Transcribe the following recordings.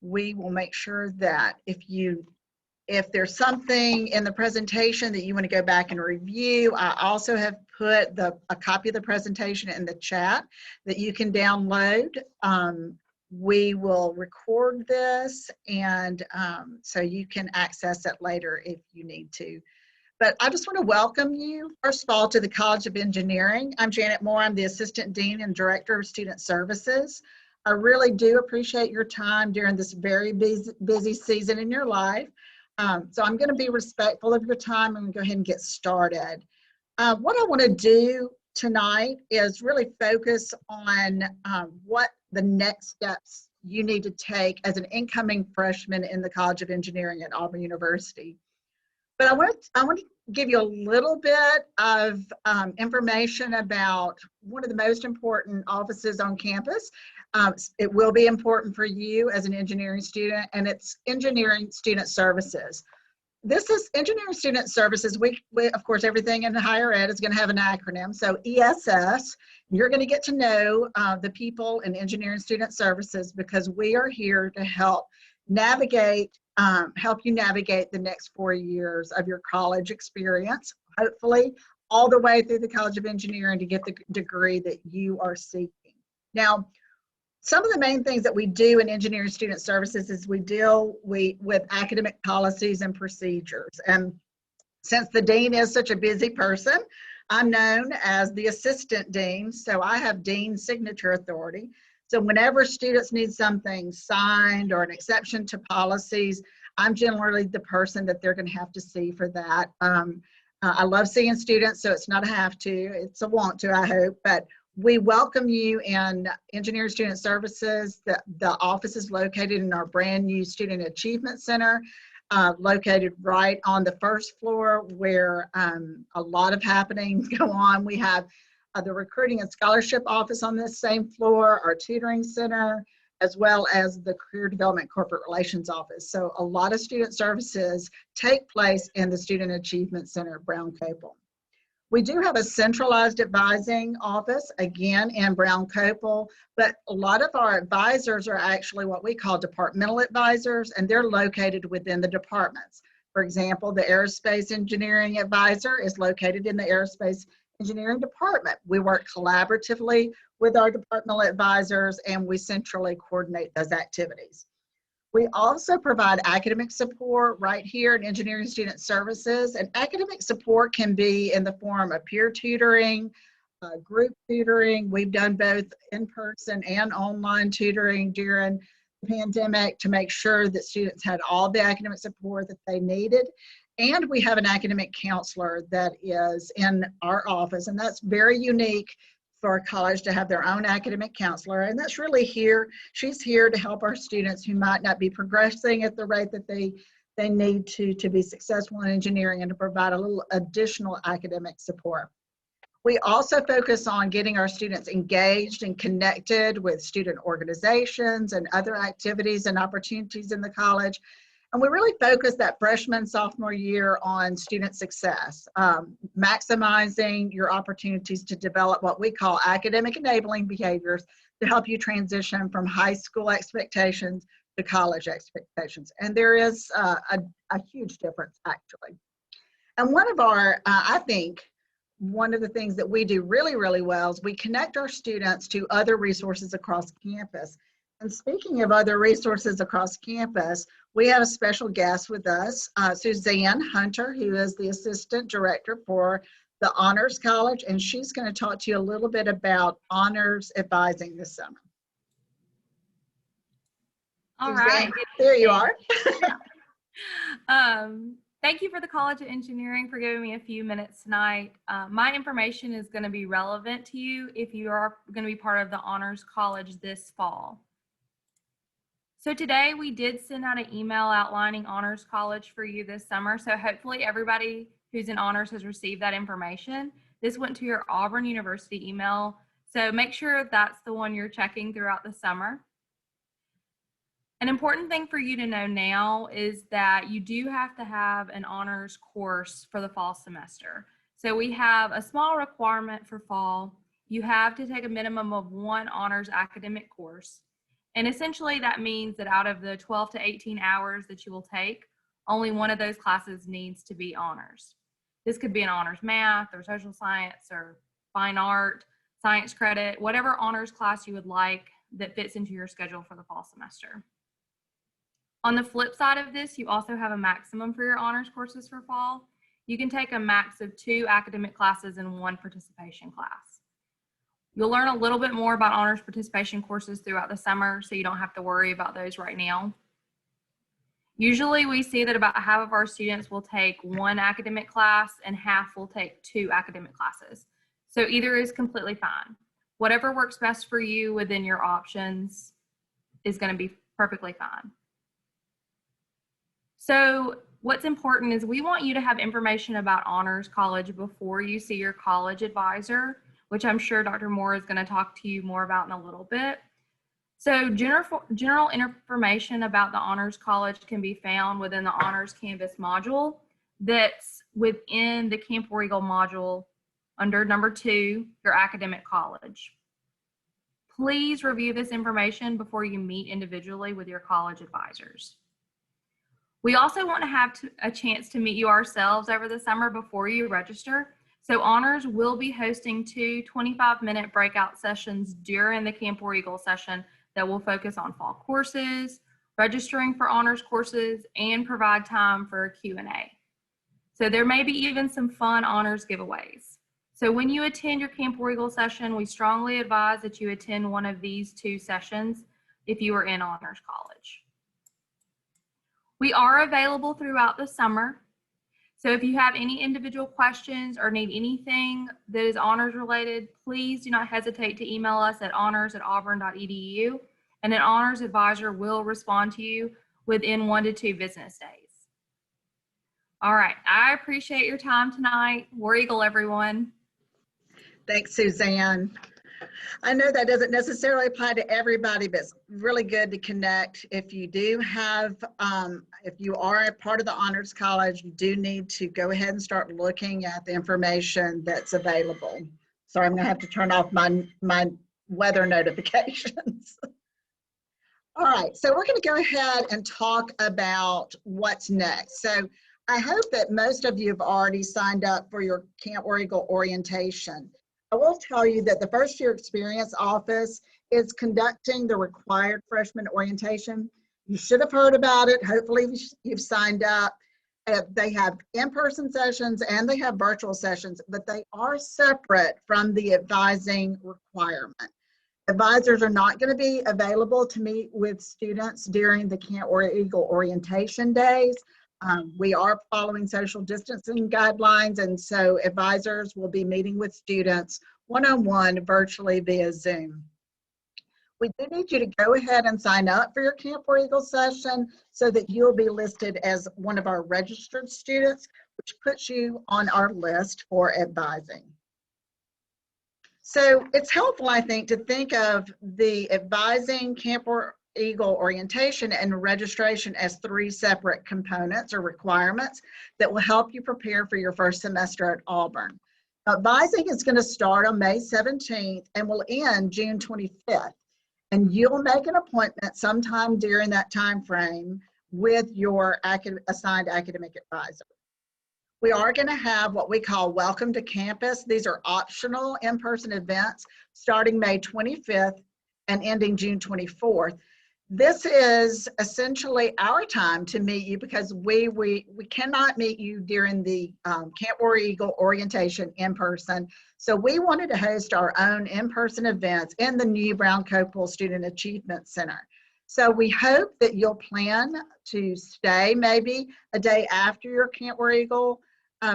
We will make sure that if there's something in the presentation that you want to go back and review, I also have put a copy of the presentation in the chat that you can download. We will record this, and so you can access it later if you need to. But I just want to welcome you, first of all, to the College of Engineering. I'm Janet Moore. I'm the Assistant Dean and Director of Student Services. I really do appreciate your time during this very busy season in your life. So I'm going to be respectful of your time. I'm going to go ahead and get started. What I want to do tonight is really focus on what the next steps you need to take as an incoming freshman in the College of Engineering at Auburn University. But I want to give you a little bit of information about one of the most important offices on campus. It will be important for you as an engineering student, and it's Engineering Student Services. This is Engineering Student Services. We of course, everything in higher ed is going to have an acronym. So ESS, you're going to get to know the people in Engineering Student Services, because we are here to help you navigate the next 4 years of your college experience, hopefully all the way through the College of Engineering to get the degree that you are seeking. Now, some of the main things that we do in Engineering Student Services is we deal with academic policies and procedures. And since the dean is such a busy person, I'm known as the assistant dean, so I have dean's signature authority. So whenever students need something signed or an exception to policies, I'm generally the person that they're going to have to see for that. I love seeing students, so it's not a have to, it's a want to, I hope. But we welcome you in Engineering Student Services. The office is located in our brand new Student Achievement Center, located right on the first floor, where a lot of happenings go on. We have the Recruiting and Scholarship Office on this same floor, our Tutoring Center, as well as the Career Development Corporate Relations Office. So a lot of student services take place in the Student Achievement Center at Brown Copel. We do have a centralized advising office, again, in Brown Copel, but a lot of our advisors are actually what we call departmental advisors, and they're located within the departments. For example, the Aerospace Engineering Advisor is located in the Aerospace Engineering Department. We work collaboratively with our departmental advisors, and we centrally coordinate those activities. We also provide academic support right here in Engineering Student Services, and academic support can be in the form of peer tutoring, group tutoring. We've done both in-person and online tutoring during the pandemic to make sure that students had all the academic support that they needed. And we have an academic counselor that is in our office, and that's very unique for a college to have their own academic counselor. And that's really here, she's here to help our students who might not be progressing at the rate that they need to be successful in engineering, and to provide a little additional academic support. We also focus on getting our students engaged and connected with student organizations and other activities and opportunities in the college. And we really focus that freshman, sophomore year on student success, maximizing your opportunities to develop what we call academic enabling behaviors to help you transition from high school expectations to college expectations. And there is a huge difference, actually. And one of our, I think, one of the things that we do really, really well is we connect our students to other resources across campus. And speaking of other resources across campus, we have a special guest with us, Suzanne Hunter, who is the Assistant Director for the Honors College, and she's going to talk to you a little bit about honors advising this summer. All Suzanne, right. There you are. Thank you for the College of Engineering for giving me a few minutes tonight. My information is going to be relevant to you if you are going to be part of the Honors College this fall. So today we did send out an email outlining Honors College for you this summer. So hopefully everybody who's in Honors has received that information. This went to your Auburn University email. So make sure that's the one you're checking throughout the summer. An important thing for you to know now is that you do have to have an honors course for the fall semester. So we have a small requirement for fall. You have to take a minimum of one honors academic course. And essentially that means that out of the 12 to 18 hours that you will take, only one of those classes needs to be honors. This could be an honors math or social science or fine art, science credit, whatever honors class you would like that fits into your schedule for the fall semester. On the flip side of this, you also have a maximum for your honors courses for fall. You can take a max of 2 academic classes and 1 participation class. You'll learn a little bit more about honors participation courses throughout the summer, so you don't have to worry about those right now. Usually we see that about half of our students will take 1 academic class and half will take 2 academic classes. So either is completely fine. Whatever works best for you within your options is going to be perfectly fine. So what's important is we want you to have information about Honors College before you see your college advisor, which I'm sure Dr. Moore is going to talk to you more about in a little bit. So general information about the Honors College can be found within the Honors Canvas module that's within the Camp War Eagle module under number 2, your academic college. Please review this information before you meet individually with your college advisors. We also want to have a chance to meet you ourselves over the summer before you register. So Honors will be hosting 2 25-minute breakout sessions during the Camp War Eagle session that will focus on fall courses, registering for honors courses, and provide time for a Q&A. So there may be even some fun honors giveaways. So when you attend your Camp War Eagle session, we strongly advise that you attend one of these 2 sessions if you are in Honors College. We are available throughout the summer. So if you have any individual questions or need anything that is honors related, please do not hesitate to email us at honors@auburn.edu, and an honors advisor will respond to you within 1 to 2 business days. All right, I appreciate your time tonight. War Eagle, everyone. Thanks, Suzanne. I know that doesn't necessarily apply to everybody, but it's really good to connect. If you do have, if you are a part of the Honors College, you do need to go ahead and start looking at the information that's available. Sorry, I'm gonna have to turn off my weather notifications. All right, so we're gonna go ahead and talk about what's next. So I hope that most of you have already signed up for your Camp War Eagle orientation. I will tell you that the First Year Experience Office is conducting the required freshman orientation. You should have heard about it. Hopefully you've signed up. They have in-person sessions and they have virtual sessions, but they are separate from the advising requirement. Advisors are not going to be available to meet with students during the Camp War Eagle orientation days. We are following social distancing guidelines, and so advisors will be meeting with students one-on-one virtually via Zoom. We do need you to go ahead and sign up for your Camp War Eagle session so that you'll be listed as one of our registered students, which puts you on our list for advising. So it's helpful, I think, to think of the advising Camp War Eagle orientation and registration as 3 separate components or requirements that will help you prepare for your first semester at Auburn. Advising is going to start on May 17th and will end June 25th. And you'll make an appointment sometime during that time frame with your assigned academic advisor. We are going to have what we call Welcome to Campus. These are optional in-person events starting May 25th and ending June 24th. This is essentially our time to meet you because we cannot meet you during the Camp War Eagle orientation in person. So we wanted to host our own in-person events in the new Brown Copel Student Achievement Center. So we hope that you'll plan to stay maybe a day after your Camp War Eagle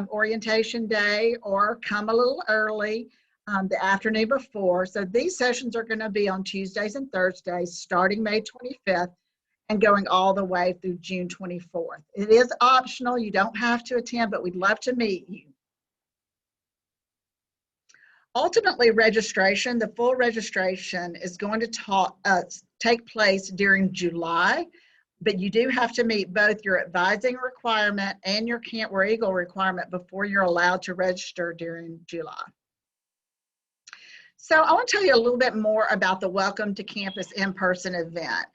orientation day or come a little early the afternoon before. So these sessions are going to be on Tuesdays and Thursdays starting May 25th and going all the way through June 24th. It is optional. You don't have to attend, but we'd love to meet you. Ultimately, registration, the full registration is going to take place during July, but you do have to meet both your advising requirement and your Camp War Eagle requirement before you're allowed to register during July. So I want to tell you a little bit more about the Welcome to Campus in-person event.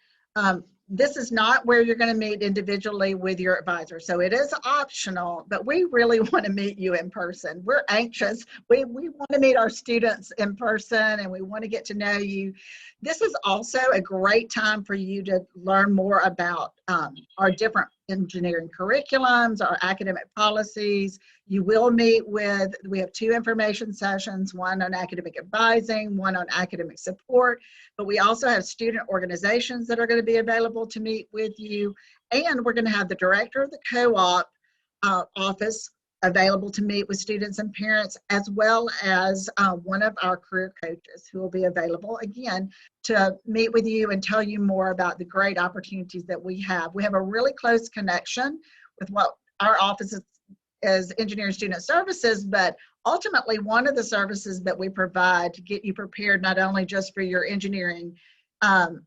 This is not where you're going to meet individually with your advisor. So it is optional, but we really want to meet you in person. We're anxious. We want to meet our students in person, and we want to get to know you. This is also a great time for you to learn more about our different engineering curriculums, our academic policies. You will meet with, we have 2 information sessions, one on academic advising, one on academic support, but we also have student organizations that are going to be available to meet with you. And we're going to have the director of the co-op office available to meet with students and parents, as well as one of our career coaches who will be available again to meet with you and tell you more about the great opportunities that we have. We have a really close connection with what our office is as Engineering Student Services, but ultimately one of the services that we provide to get you prepared not only just for your engineering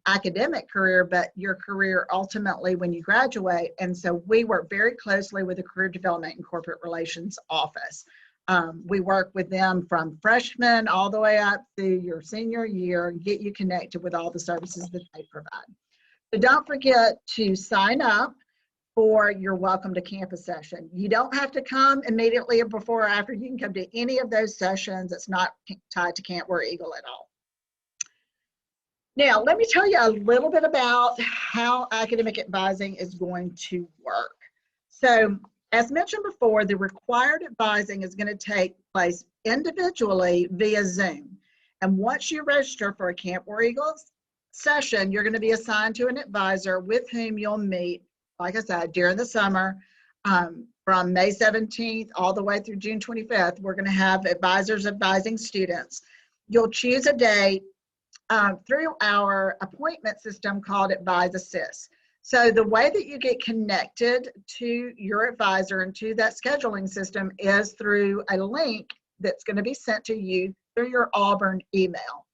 academic career, but your career ultimately when you graduate. And so we work very closely with the Career Development and Corporate Relations Office. We work with them from freshman all the way up through your senior year and get you connected with all the services that they provide. So don't forget to sign up for your Welcome to Campus session. You don't have to come immediately before or after. You can come to any of those sessions. It's not tied to Camp War Eagle at all. Now, let me tell you a little bit about how academic advising is going to work. So, as mentioned before, the required advising is going to take place individually via Zoom. And once you register for a Camp War Eagle session, you're going to be assigned to an advisor with whom you'll meet, like I said, during the summer. From May 17th all the way through June 25th, we're going to have advisors advising students. You'll choose a date through our appointment system called Advise Assist. So the way that you get connected to your advisor and to that scheduling system is through a link that's going to be sent to you through your Auburn email.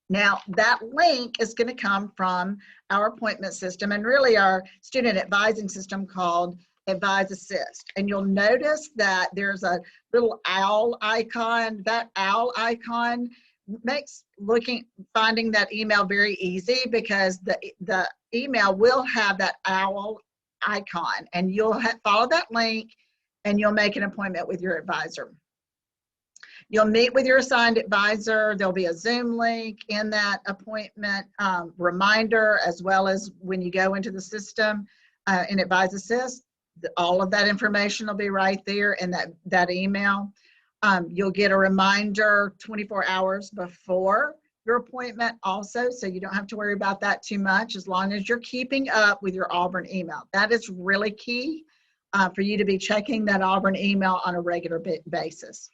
Now, that link is going to come from our appointment system and really our student advising system called Advise Assist. And you'll notice that there's a little owl icon. That owl icon makes finding that email very easy because the email will have that owl icon, and you'll follow that link and you'll make an appointment with your advisor. You'll meet with your assigned advisor. There'll be a Zoom link in that appointment reminder, as well as when you go into the system in Advise Assist, all of that information will be right there in that email. You'll get a reminder 24 hours before your appointment also, so you don't have to worry about that too much as long as you're keeping up with your Auburn email. That is really key for you to be checking that Auburn email on a regular basis.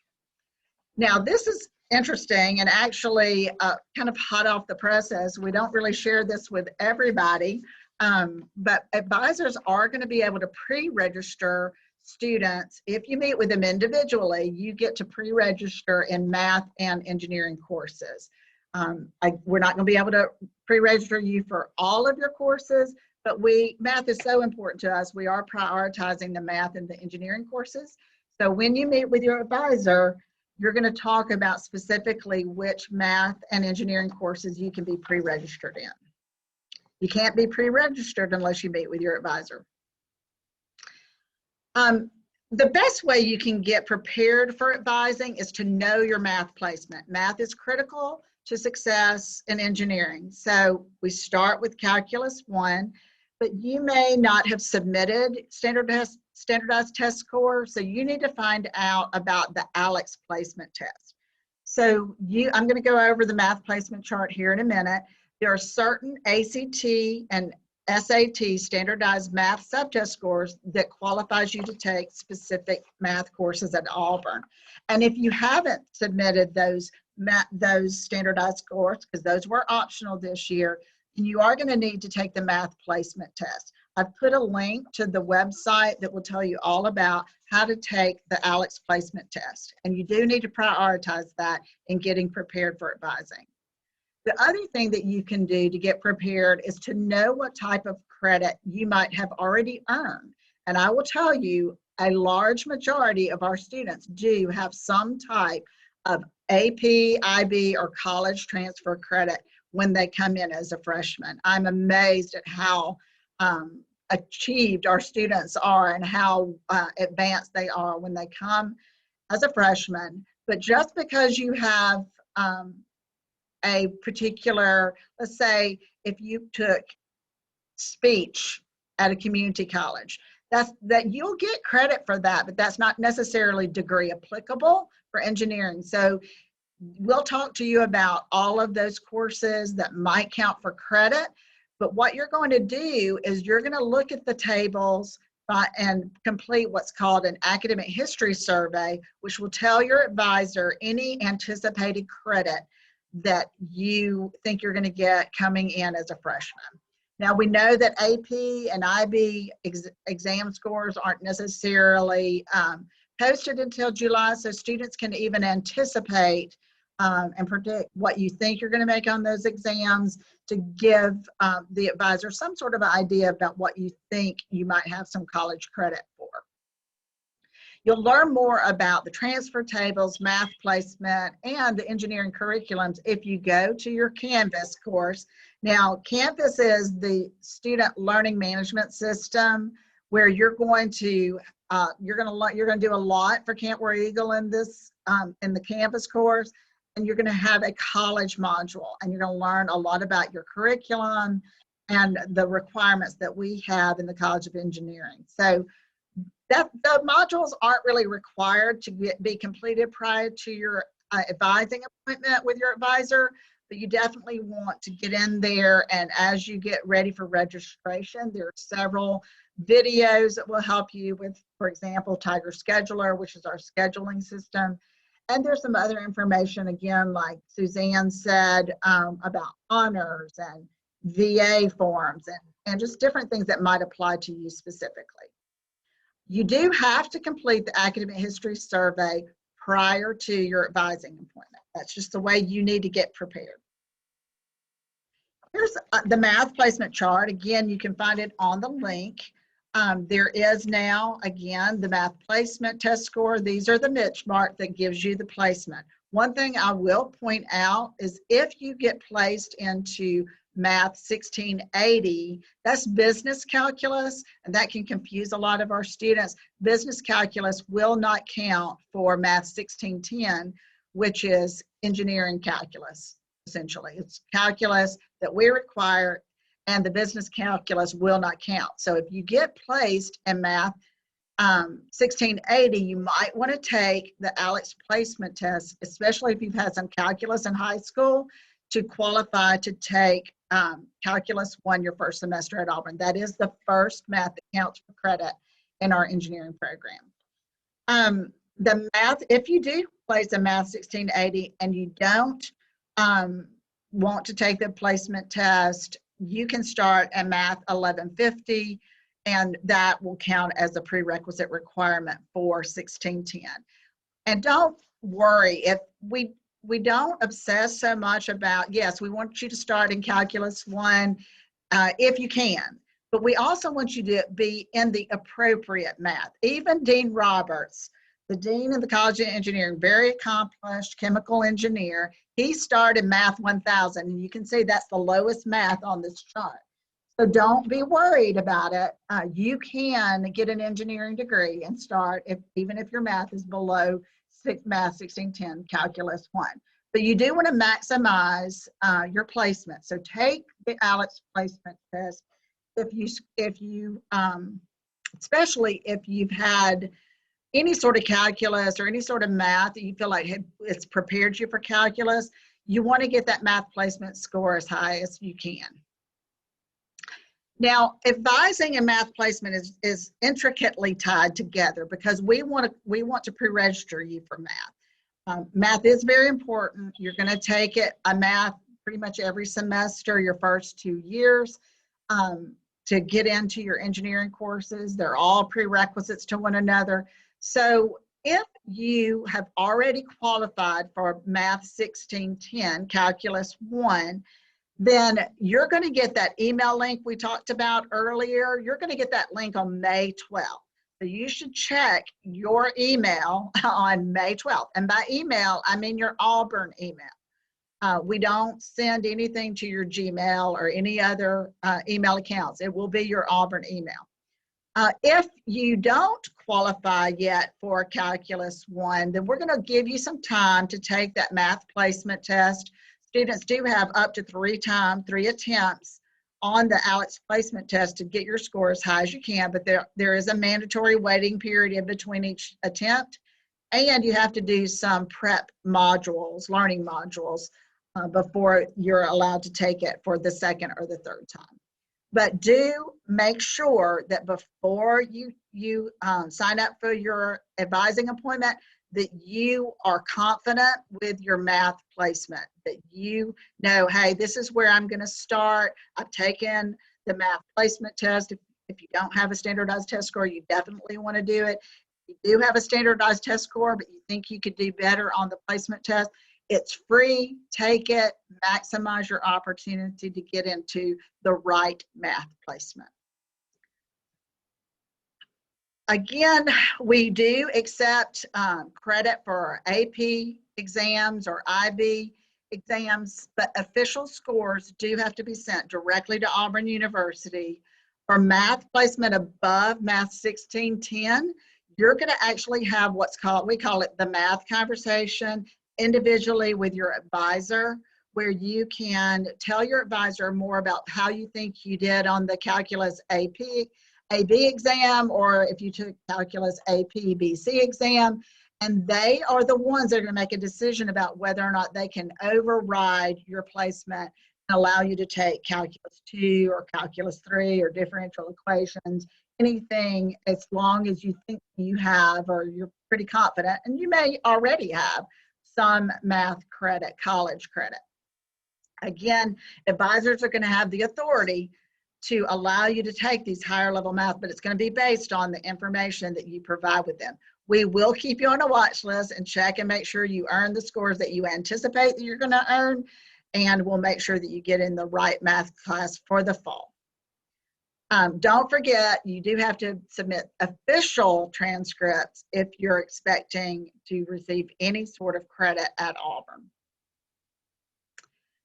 Now, this is interesting and actually kind of hot off the presses. We don't really share this with everybody, but advisors are going to be able to pre-register students. If you meet with them individually, you get to pre-register in math and engineering courses. We're not going to be able to pre-register you for all of your courses, but math is so important to us. We are prioritizing the math and the engineering courses. So when you meet with your advisor, you're going to talk about specifically which math and engineering courses you can be pre-registered in. You can't be pre-registered unless you meet with your advisor. The best way you can get prepared for advising is to know your math placement. Math is critical to success in engineering. So we start with Calculus 1, but you may not have submitted standardized test score, so you need to find out about the ALEKS placement test. So I'm going to go over the math placement chart here in a minute. There are certain ACT and SAT standardized math subtest scores that qualifies you to take specific math courses at Auburn. And if you haven't submitted those standardized scores, because those were optional this year, then you are going to need to take the math placement test. I've put a link to the website that will tell you all about how to take the ALEKS placement test. And you do need to prioritize that in getting prepared for advising. The other thing that you can do to get prepared is to know what type of credit you might have already earned. And I will tell you, a large majority of our students do have some type of AP, IB, or college transfer credit when they come in as a freshman. I'm amazed at how achieved our students are and how advanced they are when they come as a freshman. But just because you have a particular, let's say if you took speech at a community college, that you'll get credit for that, but that's not necessarily degree applicable for engineering. So we'll talk to you about all of those courses that might count for credit, but what you're going to do is you're going to look at the tables and complete what's called an academic history survey, which will tell your advisor any anticipated credit that you think you're going to get coming in as a freshman. Now, we know that AP and IB exam scores aren't necessarily posted until July, so students can even anticipate and predict what you think you're going to make on those exams to give the advisor some sort of idea about what you think you might have some college credit for. You'll learn more about the transfer tables, math placement, and the engineering curriculums if you go to your Canvas course. Now, Canvas is the student learning management system where you're going to do a lot for Camp War Eagle in this in the Canvas course, and you're going to have a college module, and you're going to learn a lot about your curriculum and the requirements that we have in the College of Engineering. So the modules aren't really required to be completed prior to your advising appointment with your advisor, but you definitely want to get in there, and as you get ready for registration, there are several videos that will help you with, for example, Tiger Scheduler, which is our scheduling system. And there's some other information, again, like Suzanne said, about honors and VA forms and just different things that might apply to you specifically. You do have to complete the academic history survey prior to your advising appointment. That's just the way you need to get prepared. Here's the math placement chart. Again, you can find it on the link. There is now, again, the math placement test score. These are the niche mark that gives you the placement. One thing I will point out is if you get placed into Math 1680, that's business calculus, and that can confuse a lot of our students. Business calculus will not count for Math 1610, which is engineering calculus, essentially. It's calculus that we require, and the business calculus will not count. So if you get placed in Math 1680, you might want to take the ALEKS placement test, especially if you've had some calculus in high school, to qualify to take Calculus 1 your first semester at Auburn. That is the first math that counts for credit in our engineering program. The math, if you do place a Math 1680 and you don't want to take the placement test, you can start at Math 1150, and that will count as a prerequisite requirement for 1610. And don't worry, if we don't obsess so much about, yes, we want you to start in Calculus 1 if you can, but we also want you to be in the appropriate math. Even Dean Roberts, the dean of the College of Engineering, very accomplished chemical engineer, he started Math 1000, and you can see that's the lowest math on this chart. So don't be worried about it. You can get an engineering degree and start, even if your math is below Math 1610, Calculus 1. But you do want to maximize your placement. So take the ALEKS placement test if you especially if you've had any sort of calculus or any sort of math that you feel like it's prepared you for calculus. You want to get that math placement score as high as you can. Now, advising and math placement is intricately tied together because we want to pre-register you for math. Math is very important. You're going to take a math pretty much every semester, your first 2 years, to get into your engineering courses. They're all prerequisites to one another. So if you have already qualified for Math 1610, Calculus 1, then you're going to get that email link we talked about earlier. You're going to get that link on May 12th. So So you should check your email on May 12th. And by email, I mean your Auburn email. We don't send anything to your Gmail or any other email accounts. It will be your Auburn email. If you don't qualify yet for Calculus 1, then we're going to give you some time to take that math placement test. Students do have up to 3 attempts on the ALEKS placement test to get your score as high as you can, but there is a mandatory waiting period in between each attempt, and you have to do some prep modules, learning modules, before you're allowed to take it for the second or the third time. But do make sure that before you sign up for your advising appointment, that you are confident with your math placement, that you know, hey, this is where I'm going to start. I've taken the math placement test. If you don't have a standardized test score, you definitely want to do it. If you do have a standardized test score, but you think you could do better on the placement test, it's free. Take it, maximize your opportunity to get into the right math placement. Again, we do accept credit for AP exams or IB exams, but official scores do have to be sent directly to Auburn University. For math placement above Math 1610, you're going to actually have what's called, we call it the math conversation, individually with your advisor, where you can tell your advisor more about how you think you did on the Calculus AB exam, or if you took Calculus AP BC exam, and they are the ones that are going to make a decision about whether or not they can override your placement and allow you to take Calculus 2 or Calculus 3 or differential equations, anything, as long as you think you have, or you're pretty confident, and you may already have some math credit, college credit. Again, advisors are going to have the authority to allow you to take these higher level math, but it's going to be based on the information that you provide with them. We will keep you on a watch list and check and make sure you earn the scores that you anticipate that you're going to earn, and we'll make sure that you get in the right math class for the fall. Don't forget, you do have to submit official transcripts if you're expecting to receive any sort of credit at Auburn.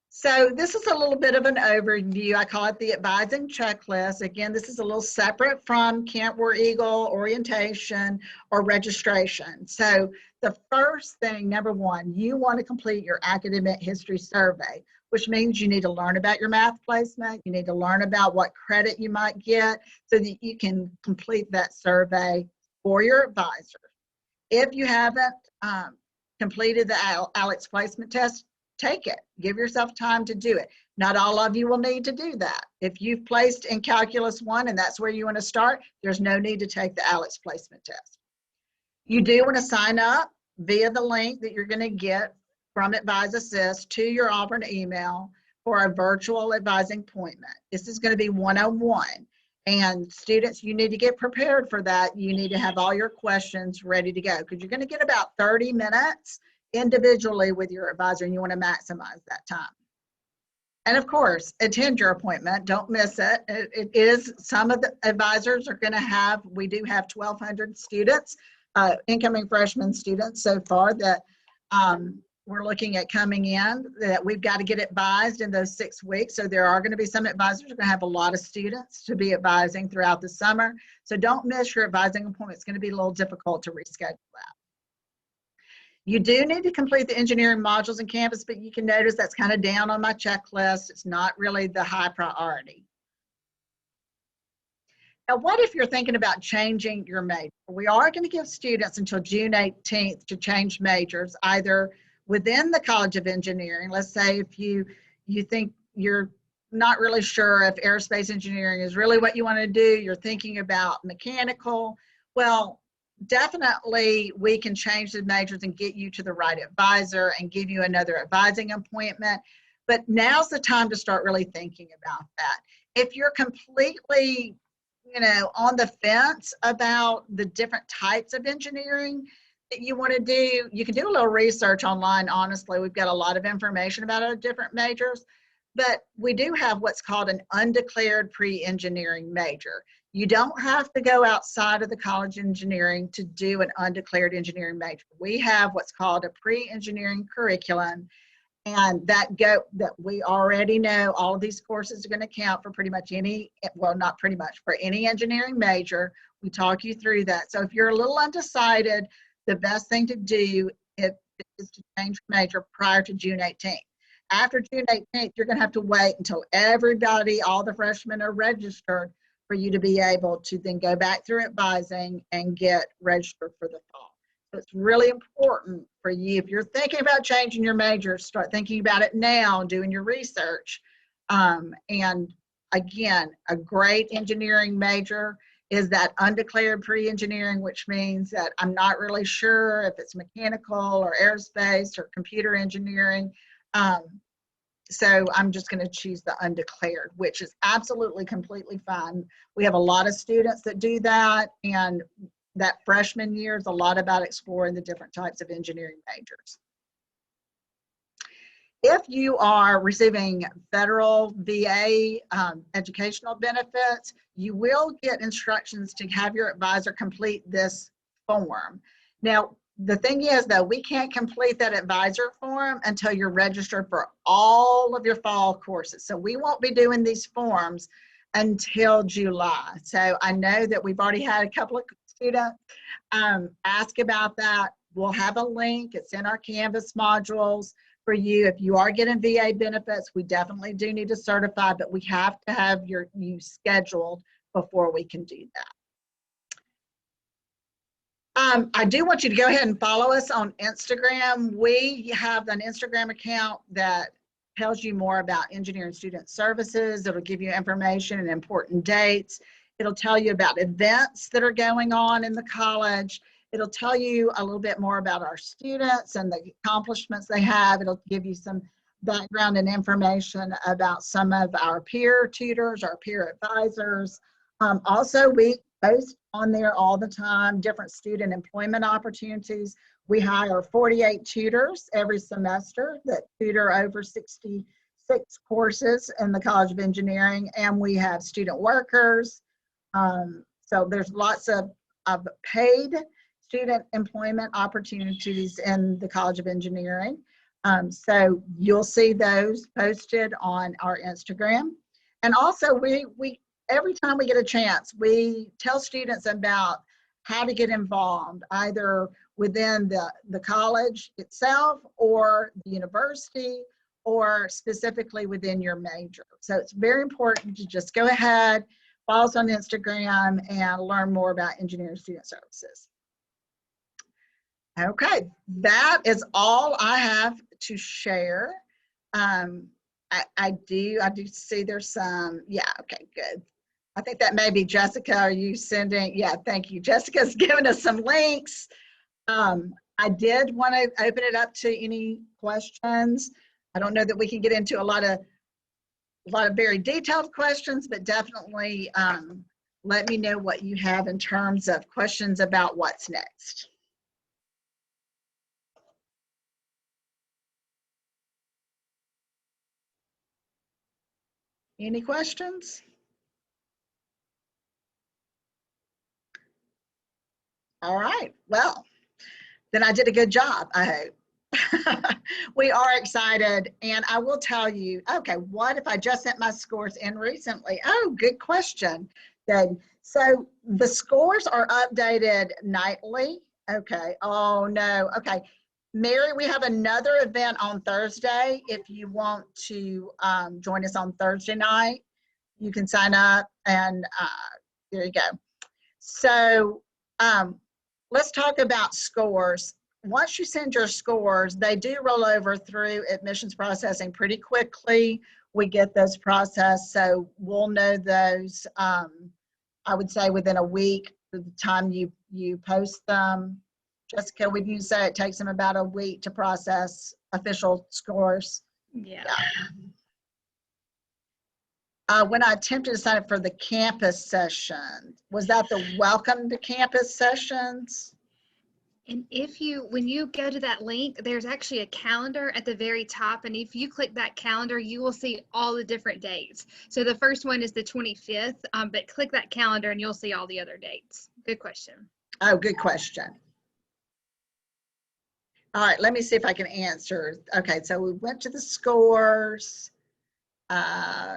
So this is a little bit of an overview. I call it the advising checklist. Again, this is a little separate from Kent War Eagle orientation or registration. So the first thing, number one, you want to complete your academic history survey, which means you need to learn about your math placement. You need to learn about what credit you might get so that you can complete that survey for your advisor. If you haven't completed the ALEKS placement test, take it. Give yourself time to do it. Not all of you will need to do that. If you've placed in Calculus 1 and that's where you want to start, there's no need to take the ALEKS placement test. You do want to sign up via the link that you're going to get from Advise Assist to your Auburn email for a virtual advising appointment. This is going to be one-on-one. And students, you need to get prepared for that. You need to have all your questions ready to go, because you're going to get about 30 minutes individually with your advisor, and you want to maximize that time. And of course, attend your appointment. Don't miss it. It is, some of the advisors are going to have, we do have 1,200 students, incoming freshman students so far that we're looking at coming in, that we've got to get advised in those 6 weeks. So there are going to be some advisors who are going to have a lot of students to be advising throughout the summer. So don't miss your advising appointment. It's going to be a little difficult to reschedule that. You do need to complete the engineering modules in Canvas, but you can notice that's kind of down on my checklist. It's not really the high priority. Now, what if you're thinking about changing your major? We are going to give students until June 18th to change majors, either within the College of Engineering. Let's say if you think you're not really sure if aerospace engineering is really what you want to do, you're thinking about mechanical, well, definitely we can change the majors and get you to the right advisor and give you another advising appointment. But now's the time to start really thinking about that. If you're completely, on the fence about the different types of engineering that you want to do, you can do a little research online. Honestly, we've got a lot of information about our different majors. But we do have what's called an undeclared pre-engineering major. You don't have to go outside of the College of Engineering to do an undeclared engineering major. We have what's called a pre-engineering curriculum, and that we already know all of these courses are going to count for pretty much any, well, not pretty much, for any engineering major. We talk you through that. So if you're a little undecided, the best thing to do is to change major prior to June 18th. After June 18th, you're going to have to wait until everybody, all the freshmen are registered for you to be able to then go back through advising and get registered for the fall. So it's really important for you, if you're thinking about changing your major, start thinking about it now, doing your research. And again, a great engineering major is that undeclared pre-engineering, which means that I'm not really sure if it's mechanical or aerospace or computer engineering. So I'm just going to choose the undeclared, which is absolutely completely fine. We have a lot of students that do that, and that freshman year is a lot about exploring the different types of engineering majors. If you are receiving federal VA educational benefits, you will get instructions to have your advisor complete this form. Now, the thing is, though, we can't complete that advisor form until you're registered for all of your fall courses. So we won't be doing these forms until July. So I know that we've already had a couple of students ask about that. We'll have a link. It's in our Canvas modules for you. If you are getting VA benefits, we definitely do need to certify, but we have to have you scheduled before we can do that. I do want you to go ahead and follow us on Instagram. We have an Instagram account that tells you more about engineering student services. It'll give you information and important dates. It'll tell you about events that are going on in the college. It'll tell you a little bit more about our students and the accomplishments they have. It'll give you some background and information about some of our peer tutors, our peer advisors. Also, we post on there all the time different student employment opportunities. We hire 48 tutors every semester that tutor over 66 courses in the College of Engineering, and we have student workers. So there's lots of paid student employment opportunities in the College of Engineering. So you'll see those posted on our Instagram. And also we every time we get a chance, we tell students about how to get involved, either within the college itself or the university, or specifically within your major. So it's very important to just go ahead, follow us on Instagram, and learn more about engineering student services. Okay, that is all I have to share. I do see there's some, yeah, okay, good. I think that may be Jessica. Are you sending? Yeah, thank you. Jessica's given us some links. I did want to open it up to any questions. I don't know that we can get into a lot of very detailed questions, but definitely let me know what you have in terms of questions about what's next. Any questions? All right, well, then I did a good job, I hope. We are excited, and I will tell you, okay, what if I just sent my scores in recently? Oh, good question. Then, so the scores are updated nightly. Okay, oh no, okay. Mary, we have another event on Thursday. If you want to join us on Thursday night, you can sign up, and there you go. So let's talk about scores. Once you send your scores, they do roll over through admissions processing pretty quickly. We get those processed, so we'll know those, I would say within a week from the time you post them. Jessica, would you say it takes them about a week to process official scores? Yeah. When I attempted to sign up for the campus session, was that the welcome to campus sessions? And when you go to that link, there's actually a calendar at the very top. And if you click that calendar, you will see all the different dates. So the first one is the 25th, but click that calendar and you'll see all the other dates. Good question. Oh, good question. All right, let me see if I can answer. Okay, so we went to the scores. So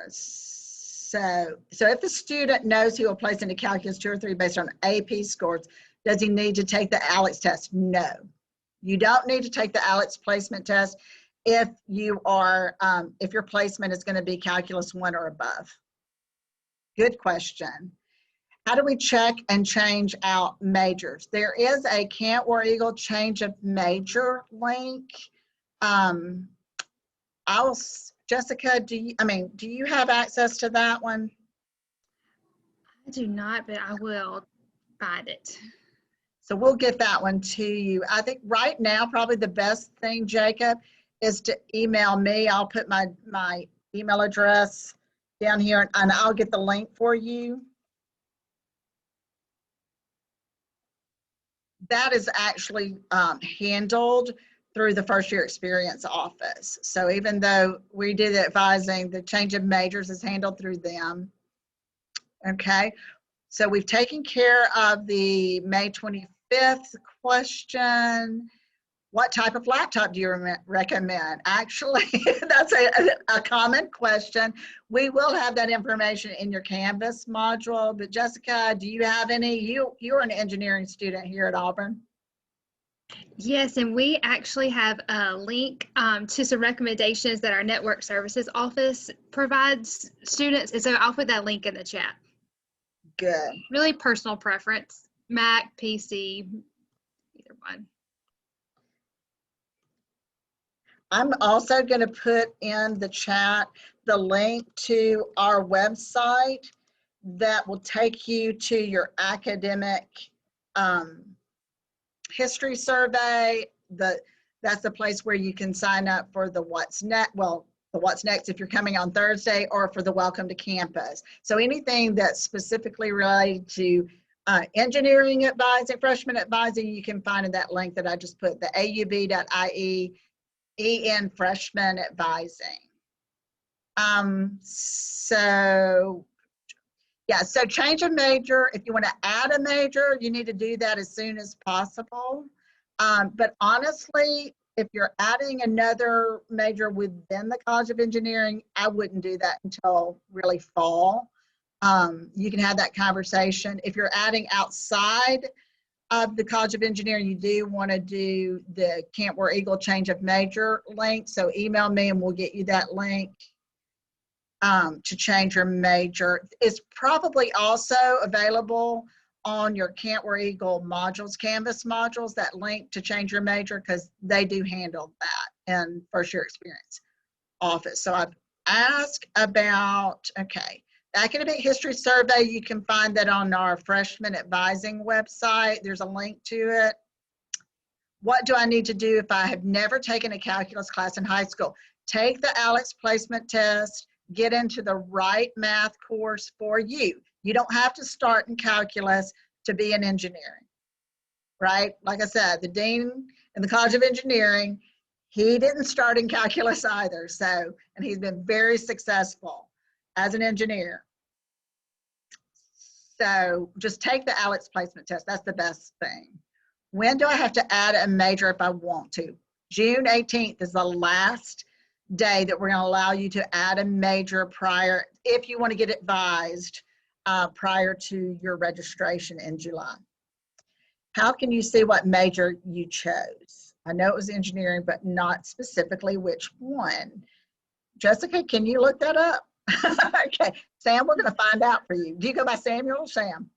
if the student knows he will place into calculus 2 or 3 based on AP scores, does he need to take the ALEKS test? No, you don't need to take the ALEKS placement test if you are, if your placement is going to be calculus 1 or above. Good question. How do we check and change out majors? There is a Kent War Eagle change of major link. Jessica, do you have access to that one? I do not, but I will find it. So we'll get that one to you. I think right now, probably the best thing, Jacob, is to email me. I'll put my email address down here and I'll get the link for you. That is actually handled through the first year experience office. So even though we do the advising, the change of majors is handled through them. Okay, so we've taken care of the May 25th question. What type of laptop do you recommend? Actually, that's a common question. We will have that information in your Canvas module, but Jessica, do you have any? You're an engineering student here at Auburn. Yes, and we actually have a link to some recommendations that our network services office provides students. And so I'll put that link in the chat. Good. Really personal preference, Mac, PC, either one. I'm also going to put in the chat the link to our website that will take you to your academic history survey. That's the place where you can sign up for the what's next. Well, the what's next if you're coming on Thursday, or for the welcome to campus. So anything that's specifically related to engineering advising, freshman advising, you can find in that link that I just put, the aub.ie EN freshman advising. So change a major. If you want to add a major, you need to do that as soon as possible. But honestly, if you're adding another major within the College of Engineering, I wouldn't do that until really fall. You can have that conversation. If you're adding outside of the College of Engineering, you do want to do the Kent War Eagle change of major link. So email me and we'll get you that link to change your major. It's probably also available on your Kent War Eagle modules, Canvas modules, that link to change your major, because they do handle that in first year experience office. So I've asked about, okay, academic history survey, you can find that on our freshman advising website. There's a link to it. What do I need to do if I have never taken a calculus class in high school? Take the ALEKS placement test, get into the right math course for you. You don't have to start in calculus to be in engineering, right? Like I said, the dean in the College of Engineering, he didn't start in calculus either. So, and he's been very successful as an engineer. So just take the ALEKS placement test. That's the best thing. When do I have to add a major if I want to? June 18th is the last day that we're going to allow you to add a major prior, if you want to get advised prior to your registration in July. How can you see what major you chose? I know it was engineering, but not specifically which one. Jessica, can you look that up? Okay, Sam, we're going to find out for you. Do you go by Samuel or Sam?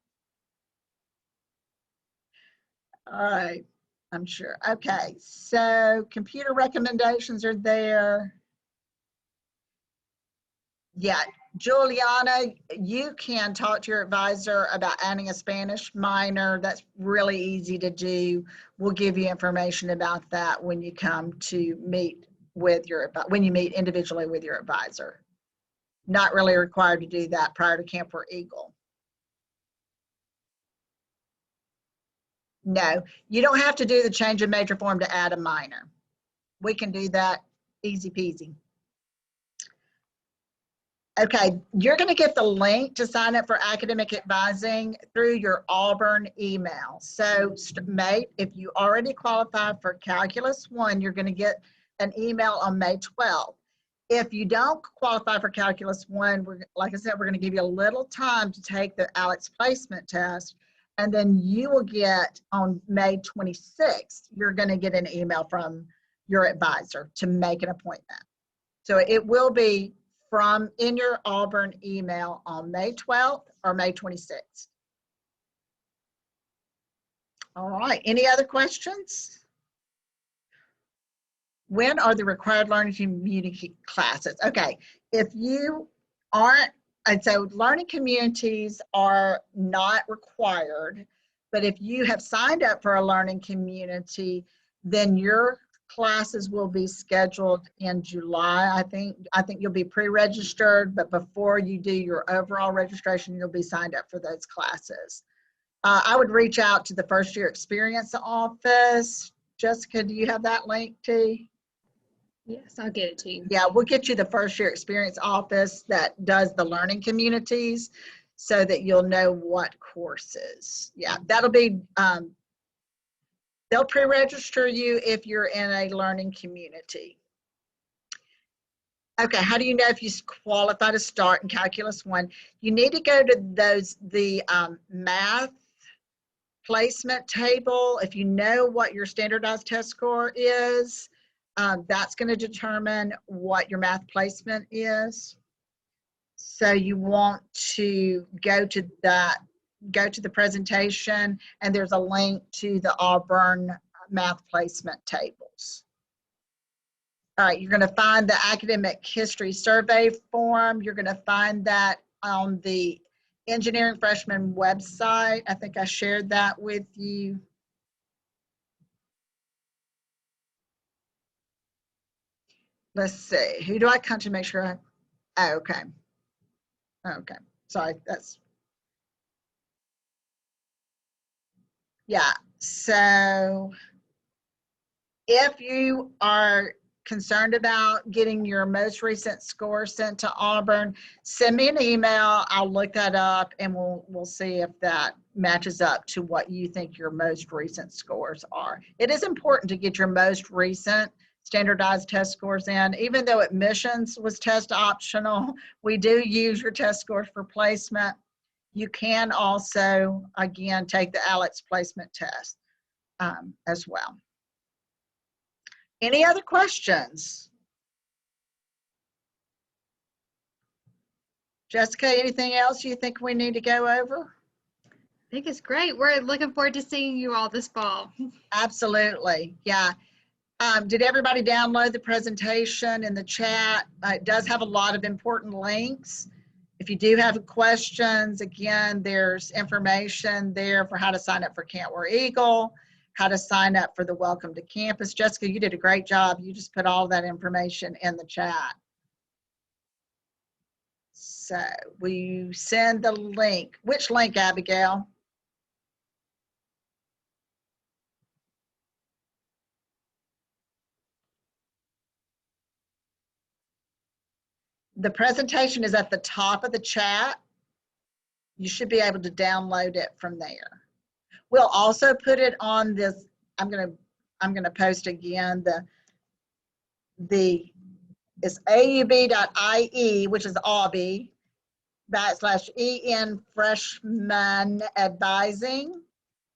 All right, I'm sure. Okay, so computer recommendations are there. Yeah, Juliana, you can talk to your advisor about adding a Spanish minor. That's really easy to do. We'll give you information about that when you come to meet with when you meet individually with your advisor. Not really required to do that prior to Kent War Eagle. No, you don't have to do the change of major form to add a minor. We can do that easy peasy. Okay, you're going to get the link to sign up for academic advising through your Auburn email. So, mate, if you already qualify for Calculus 1, you're going to get an email on May 12th. If you don't qualify for Calculus 1, like I said, we're going to give you a little time to take the ALEKS placement test, and then you will get on May 26th, you're going to get an email from your advisor to make an appointment. So it will be from in your Auburn email on May 12th or May 26th. All right, any other questions? When are the required learning community classes? Okay, if you aren't, and so learning communities are not required, but if you have signed up for a learning community, then your classes will be scheduled in July. I think you'll be pre-registered, but before you do your overall registration, you'll be signed up for those classes. I would reach out to the first year experience office. Jessica, do you have that link too? Yes, I'll get it to you. Yeah, we'll get you the first year experience office that does the learning communities so that you'll know what courses. Yeah, that'll be, they'll pre-register you if you're in a learning community. Okay, how do you know if you qualify to start in Calculus 1? You need to go to the math placement table. If you know what your standardized test score is, that's going to determine what your math placement is. So you want to go to the presentation, and there's a link to the Auburn math placement tables. All right, you're going to find the academic history survey form. You're going to find that on the engineering freshman website. I think I shared that with you. Let's see, who do I come to make sure okay. Okay, sorry, yeah, so if you are concerned about getting your most recent score sent to Auburn, send me an email. I'll look that up and we'll see if that matches up to what you think your most recent scores are. It is important to get your most recent standardized test scores in. Even though admissions was test optional, we do use your test scores for placement. You can also, again, take the ALEKS placement test as well. Any other questions? Jessica, anything else you think we need to go over? I think it's great. We're looking forward to seeing you all this fall. Absolutely, yeah. Did everybody download the presentation in the chat? It does have a lot of important links. If you do have questions, again, there's information there for how to sign up for Camp War Eagle, how to sign up for the Welcome to Campus. Jessica, you did a great job. You just put all that information in the chat. So we send the link. Which link, Abigail? The presentation is at the top of the chat. You should be able to download it from there. We'll also put it on this. I'm gonna post again it's aub.ie, which is Aubie /en freshman advising.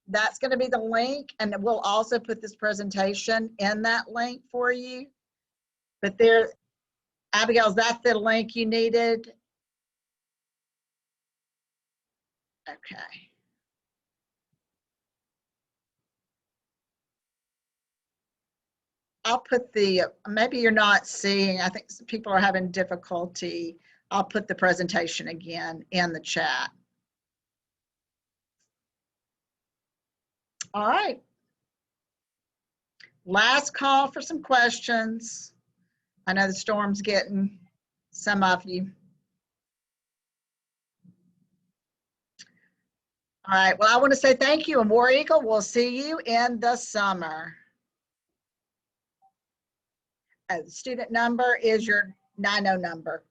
That's going to be the link, and we'll also put this presentation in that link for you. But there, Abigail, is that the link you needed? Okay. I'll put maybe you're not seeing, I think people are having difficulty. I'll put the presentation again in the chat. All right. Last call for some questions. I know the storm's getting some of you. All right. Well, I want to say thank you, and War Eagle, we'll see you in the summer. Student number is your 90 number.